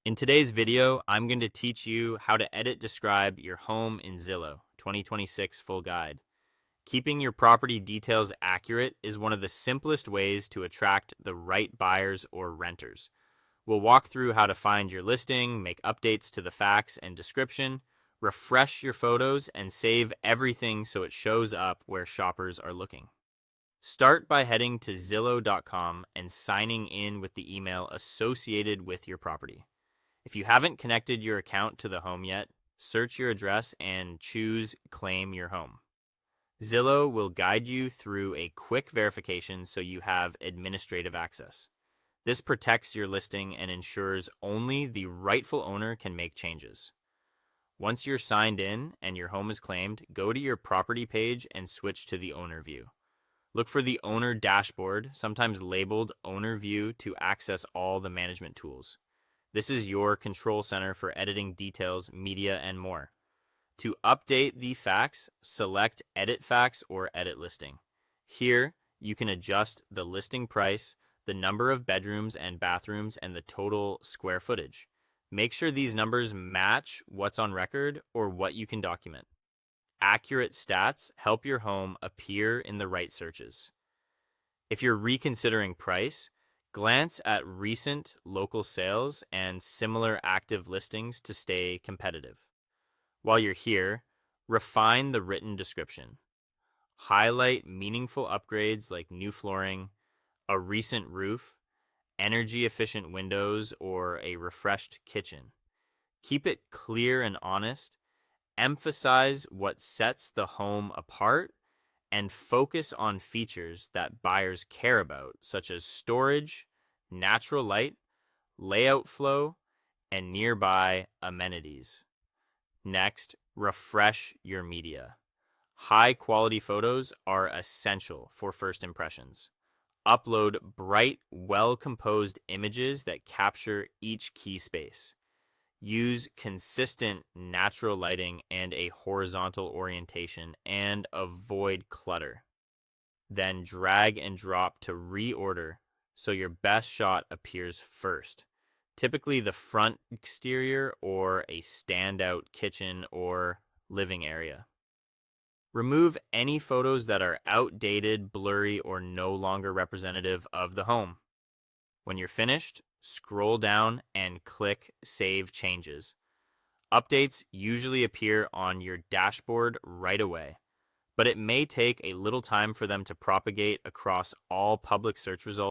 In today's video, I'm going to teach you how to edit describe your home in Zillow 2026 full guide. Keeping your property details accurate is one of the simplest ways to attract the right buyers or renters. We'll walk through how to find your listing, make updates to the facts and description, refresh your photos, and save everything so it shows up where shoppers are looking. Start by heading to Zillow.com and signing in with the email associated with your property. If you haven't connected your account to the home yet, search your address and choose Claim Your Home. Zillow will guide you through a quick verification so you have administrative access. This protects your listing and ensures only the rightful owner can make changes. Once you're signed in and your home is claimed, go to your property page and switch to the owner view. Look for the owner dashboard, sometimes labeled Owner View, to access all the management tools. This is your control center for editing details, media, and more. To update the facts, select Edit Facts or Edit Listing. Here, you can adjust the listing price, the number of bedrooms and bathrooms, and the total square footage. Make sure these numbers match what's on record or what you can document. Accurate stats help your home appear in the right searches. If you're reconsidering price, glance at recent local sales and similar active listings to stay competitive. While you're here, refine the written description. Highlight meaningful upgrades like new flooring, a recent roof, energy efficient windows, or a refreshed kitchen. Keep it clear and honest. Emphasize what sets the home apart and focus on features that buyers care about, such as storage, natural light, layout flow, and nearby amenities. Next, refresh your media. High quality photos are essential for first impressions. Upload bright, well composed images that capture each key space. Use consistent natural lighting and a horizontal orientation and avoid clutter. Then drag and drop to reorder so your best shot appears first, typically the front exterior or a standout kitchen or living area. Remove any photos that are outdated, blurry, or no longer representative of the home. When you're finished, scroll down and click Save Changes. Updates usually appear on your dashboard right away, but it may take a little time for them to propagate across all public search results.